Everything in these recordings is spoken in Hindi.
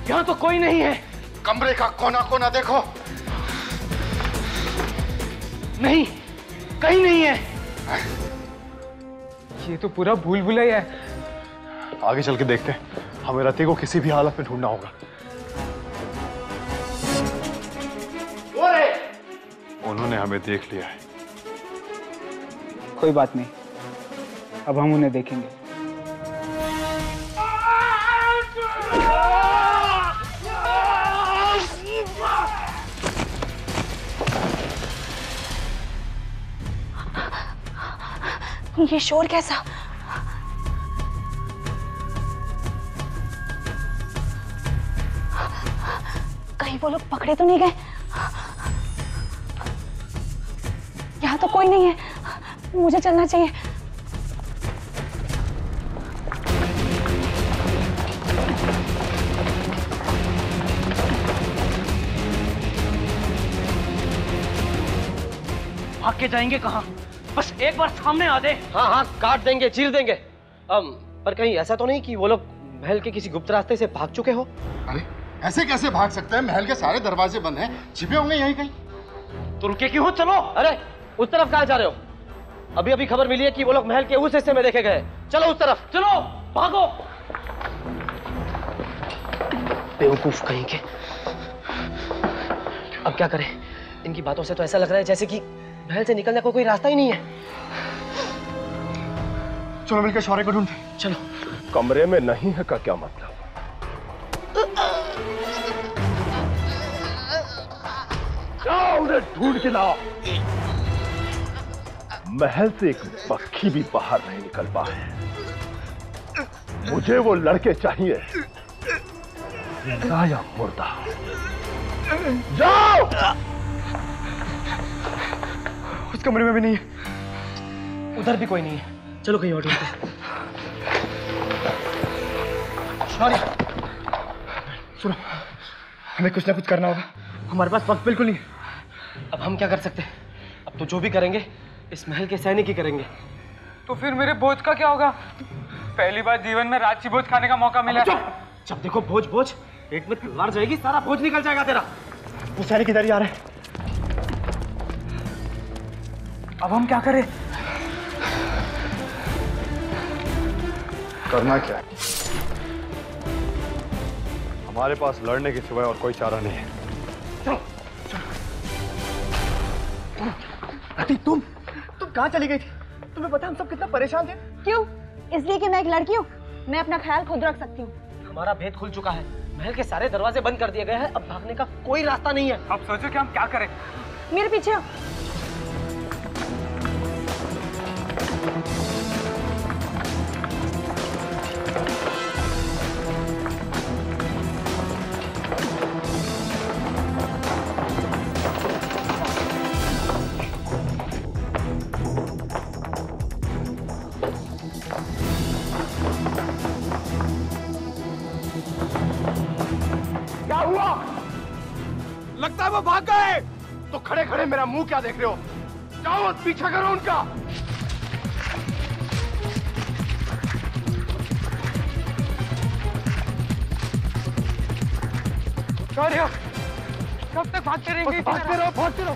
यहाँ तो कोई नहीं है। कमरे का कोना कोना देखो। नहीं, कहीं नहीं है। ये तो पूरा भूल भुलैया है। आगे चल के देखते हैं, हमें रति को किसी भी हालत में ढूंढना होगा। उन्होंने हमें देख लिया है। कोई बात नहीं, अब हम उन्हें देखेंगे। ये शोर कैसा? कहीं वो लोग पकड़े तो नहीं गए? यहाँ तो कोई नहीं है, मुझे चलना चाहिए। भाग के जाएंगे कहाँ? बस एक बार सामने आ दे। हाँ हाँ, काट देंगे, चीर देंगे। पर कहीं ऐसा तो नहीं कि वो लोग महल के किसी गुप्त रास्ते से भाग चुके हो? अरे ऐसे कैसे भाग सकते हैं? महल के सारे दरवाजे बंद हैं, छिपे होंगे यहीं कहीं। तो रुके क्यों हो? चलो। अरे उस तरफ कहाँ जा रहे हो? अभी अभी खबर मिली है कि वो लोग महल के उस हिस्से में देखे गए। चलो उस तरफ, चलो भागो। बेवकूफ कहीं के। अब क्या करें? इनकी बातों से तो ऐसा लग रहा है जैसे कि महल से निकलने का कोई रास्ता ही नहीं है। चलो मिलकर शौर्य को ढूंढते। चलो। कमरे में नहीं है का क्या मतलब? जाओ उन्हें ढूंढ के लाओ। महल से एक पक्षी भी बाहर नहीं निकल पाए। मुझे वो लड़के चाहिए, जिंदा या मुर्दा। जाओ। उस कमरे में भी नहीं है। उधर भी कोई नहीं है। चलो कहीं और ढूंढते हैं। शौर्य, सुनो, हमें कुछ ना कुछ करना होगा। हमारे पास वक्त बिल्कुल नहीं है। अब हम क्या कर सकते हैं? अब तो जो भी करेंगे इस महल के सैनिक ही करेंगे। तो फिर मेरे भोज का क्या होगा? पहली बार जीवन में राजसी भोज खाने का मौका मिला। जब देखो भोज भोज, पेट में तलवार जाएगी, सारा भोज निकल जाएगा तेरा। वो सैनिक इधर ही आ रहे हैं। अब हम क्या करें? करना क्या है? हमारे पास लड़ने के सिवाय और कोई चारा नहीं है। रति, तुम कहाँ चली गई थी? तुम्हें पता हम सब कितना परेशान थे। क्यों? इसलिए कि मैं एक लड़की हूँ, मैं अपना ख्याल खुद रख सकती हूँ। हमारा भेद खुल चुका है, महल के सारे दरवाजे बंद कर दिए गए हैं, अब भागने का कोई रास्ता नहीं है। अब सोचो कि हम क्या करें। मेरे पीछे आओ। क्या हुआ? लगता है वो भाग गए। तो खड़े खड़े मेरा मुंह क्या देख रहे हो? जाओ पीछा करो उनका। शौर्य, कब तक भागते रहेंगे? भागते रहो, भागते रहो।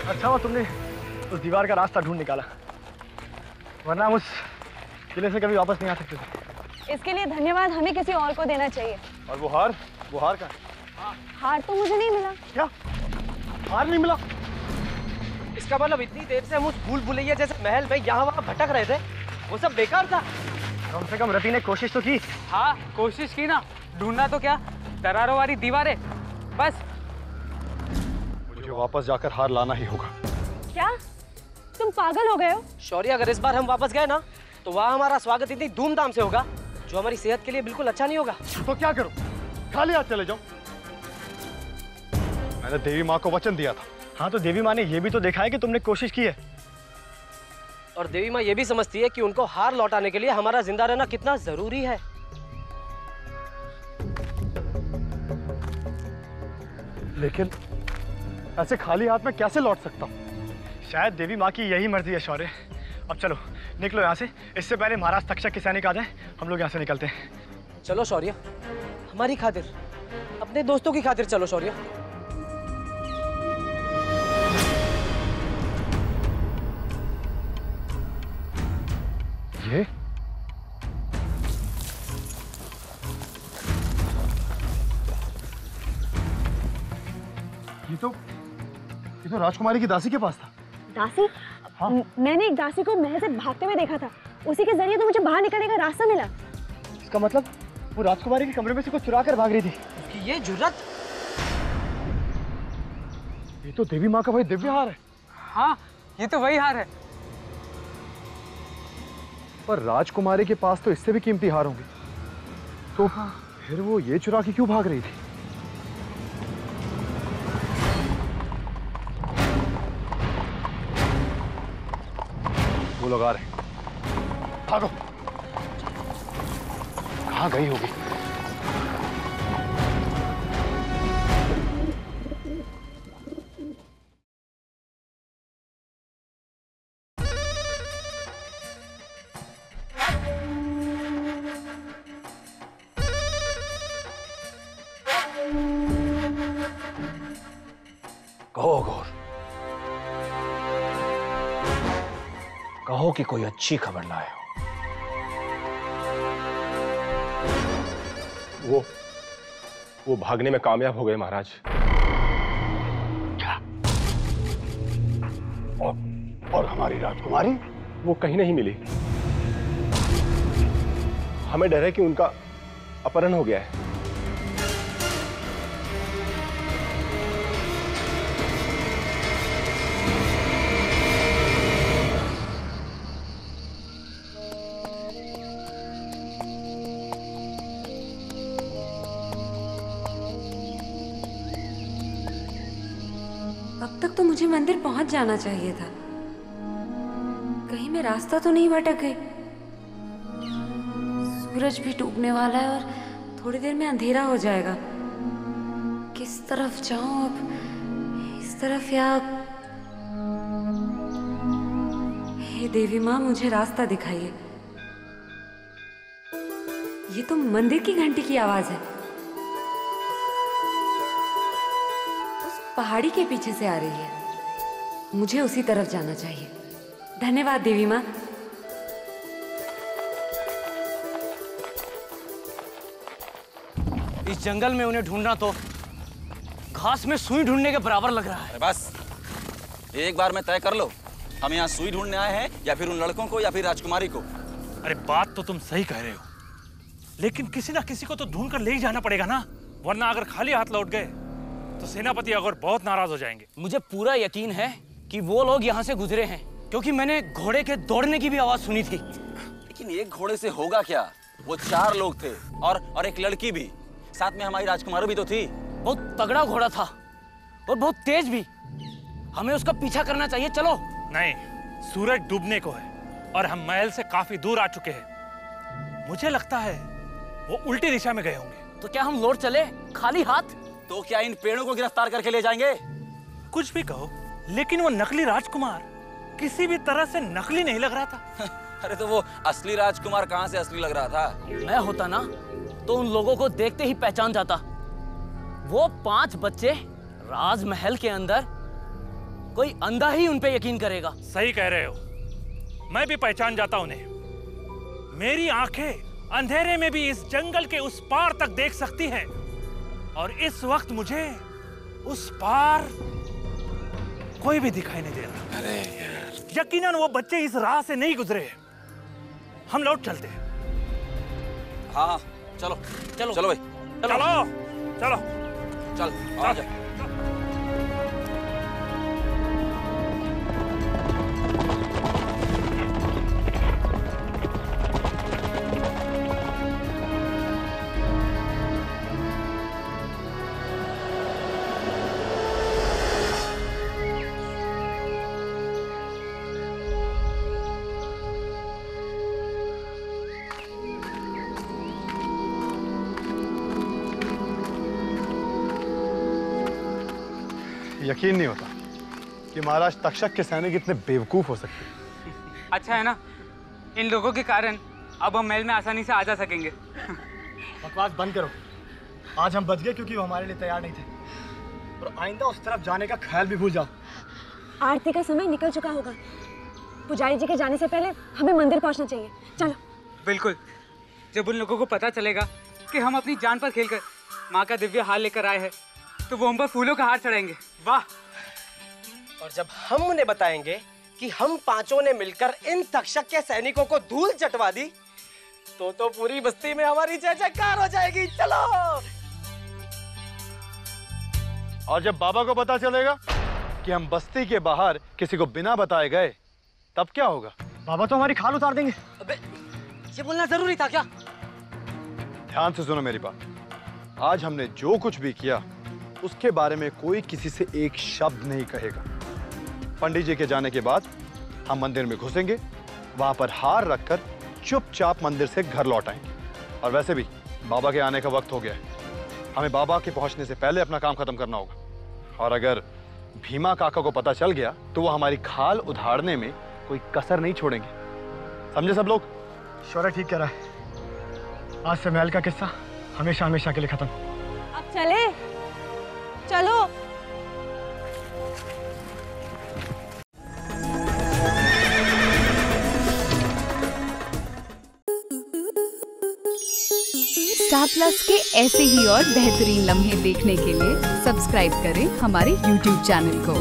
अच्छा हुआ तुमने उस दीवार का रास्ता ढूंढ निकाला, वरना हम उस किले से कभी वापस नहीं आ सकते थे। इसके लिए धन्यवाद हमें किसी और को देना चाहिए। और वो हार का? हार तो मुझे नहीं मिला। क्या हार नहीं मिला? इसका मतलब इतनी देर से हम उस भूल भुलैया जैसे महल में यहाँ वहाँ भटक रहे थे, वो सब बेकार था। कम से कम रति ने कोशिश तो की। हाँ कोशिश की ना, ढूंढना तो क्या, दरारों वाली दीवारें बस। मुझे वापस जाकर हार लाना ही होगा। क्या तुम पागल हो गए हो? शौर्य, अगर इस बार हम वापस गए ना तो वहाँ हमारा स्वागत इतनी धूमधाम से होगा जो हमारी सेहत के लिए बिल्कुल अच्छा नहीं होगा। तो क्या करूं? खाली हाथ चले जाओ? मैंने देवी माँ को वचन दिया था। हाँ तो देवी माँ ने ये भी तो देखा है कि तुमने कोशिश की है। और देवी माँ ये भी समझती है कि उनको हार लौटाने के लिए हमारा जिंदा रहना कितना जरूरी है। लेकिन ऐसे खाली हाथ में कैसे लौट सकता हूँ? शायद देवी माँ की यही मर्जी है शौर्य। अब चलो निकलो यहाँ से, इससे पहले महाराज तक्षक के सैनिक आ जाएं। हम लोग यहाँ से निकलते हैं। चलो शौर्य, हमारी खातिर, अपने दोस्तों की खातिर चलो शौर्य। ये तो राजकुमारी की दासी के पास था। दासी? हाँ? मैंने एक दासी को महल से भागते हुए देखा था, उसी के जरिए तो मुझे बाहर निकलने का रास्ता मिला। इसका मतलब वो राजकुमारी के कमरे में से कुछ चुरा कर भाग रही थी। कि ये जुर्रत? ये तो देवी माँ का भाई दिव्य हार है। हाँ, ये तो वही हार है। पर राजकुमारी के पास तो इससे भी कीमती हार होंगे, तो फिर वो ये चुरा के क्यों भाग रही थी? वो लोग आ रहे हैं। भागो। कहाँ गई होगी? कहो घोर, कहो कि कोई अच्छी खबर लाए हो। वो भागने में कामयाब हो गए महाराज। क्या? और हमारी राजकुमारी? वो कहीं नहीं मिली। हमें डर है कि उनका अपहरण हो गया है। अब तक तो मुझे मंदिर पहुंच जाना चाहिए था। कहीं मैं रास्ता तो नहीं भटक गई। सूरज भी डूबने वाला है और थोड़ी देर में अंधेरा हो जाएगा। किस तरफ जाऊं अब? इस तरफ या... हे देवी माँ, मुझे रास्ता दिखाइए। ये तो मंदिर की घंटी की आवाज है। पहाड़ी के पीछे से आ रही है। मुझे उसी तरफ जाना चाहिए। धन्यवाद देवी माँ। इस जंगल में उन्हें ढूंढना तो घास में सुई ढूंढने के बराबर लग रहा है। बस एक बार में तय कर लो, हम यहाँ सुई ढूंढने आए हैं या फिर उन लड़कों को या फिर राजकुमारी को। अरे बात तो तुम सही कह रहे हो, लेकिन किसी ना किसी को तो ढूंढ कर ले ही जाना पड़ेगा ना, वरना अगर खाली हाथ लौट गए तो सेनापति अगर बहुत नाराज हो जाएंगे। मुझे पूरा यकीन है कि वो लोग यहाँ से गुजरे हैं, क्योंकि मैंने घोड़े के दौड़ने की भी आवाज सुनी थी। लेकिन एक घोड़े से होगा क्या? वो 4 लोग थे और एक लड़की भी, साथ में हमारी राजकुमारी भी तो थी। बहुत तगड़ा घोड़ा था और बहुत तेज भी। हमें उसका पीछा करना चाहिए। चलो। नहीं, सूरज डूबने को है और हम महल से काफी दूर आ चुके हैं। मुझे लगता है वो उल्टी दिशा में गए होंगे। तो क्या हम लौट चले खाली हाथ? तो क्या इन पेड़ों को गिरफ्तार करके ले जाएंगे? कुछ भी कहो, लेकिन वो नकली राजकुमार किसी भी तरह से नकली नहीं लग रहा था। अरे तो वो असली राजकुमार कहाँ से असली लग रहा था? मैं होता ना तो उन लोगों को देखते ही पहचान जाता। वो 5 बच्चे राजमहल के अंदर, कोई अंधा ही उन पे यकीन करेगा। सही कह रहे हो, मैं भी पहचान जाता उन्हें। मेरी आंखें अंधेरे में भी इस जंगल के उस पार तक देख सकती हैं, और इस वक्त मुझे उस पार कोई भी दिखाई नहीं दे रहा। अरे यार, यकीनन वो बच्चे इस राह से नहीं गुजरे। हम लौट चलते हैं। हाँ चलो चलो चलो भाई, चलो चलो चल आ जा। यकीन नहीं होता कि महाराज तक्षक के सैनिक इतने बेवकूफ हो सकते हैं। अच्छा है ना, इन लोगों के कारण अब हम महल में आसानी से आ जा सकेंगे। बकवास बंद करो। आज हम बच गए क्योंकि वो हमारे लिए तैयार नहीं थे, और आइंदा उस तरफ जाने का ख्याल भी भूल जाओ। आरती का समय निकल चुका होगा। पुजारी जी के जाने से पहले हमें मंदिर पहुंचना चाहिए। चलो। बिल्कुल। जब उन लोगों को पता चलेगा कि हम अपनी जान पर खेलकर माँ का दिव्य हार लेकर आए हैं, तो वो हम पर फूलों का हार चढ़ाएंगे। वाह। और जब हम उन्हें बताएंगे कि हम पांचों ने मिलकर इन तक्षक के सैनिकों को धूल चटवा दी, तो पूरी बस्ती में हमारी जय जयकार हो जाएगी। चलो। और जब बाबा को पता चलेगा कि हम बस्ती के बाहर किसी को बिना बताए गए, तब क्या होगा? बाबा तो हमारी खाल उतार देंगे। अबे, ये बोलना जरूरी था क्या? ध्यान से सुनो मेरी बात। आज हमने जो कुछ भी किया उसके बारे में कोई किसी से एक शब्द नहीं कहेगा। पंडित जी के जाने के बाद हम मंदिर में घुसेंगे, वहां पर हार रखकर चुपचाप मंदिर से घर लौट आएंगे। और वैसे भी बाबा के आने का वक्त हो गया है, हमें बाबा के पहुंचने से पहले अपना काम खत्म करना होगा। और अगर भीमा काका को पता चल गया तो वो हमारी खाल उधारने में कोई कसर नहीं छोड़ेंगे। समझे सब लोग? शौर्य ठीक कह रहा है। आज से महल का किस्सा हमेशा हमेशा के लिए खत्म। अब चले। चलो। स्टार प्लस के ऐसे ही और बेहतरीन लम्हे देखने के लिए सब्सक्राइब करें हमारे YouTube चैनल को।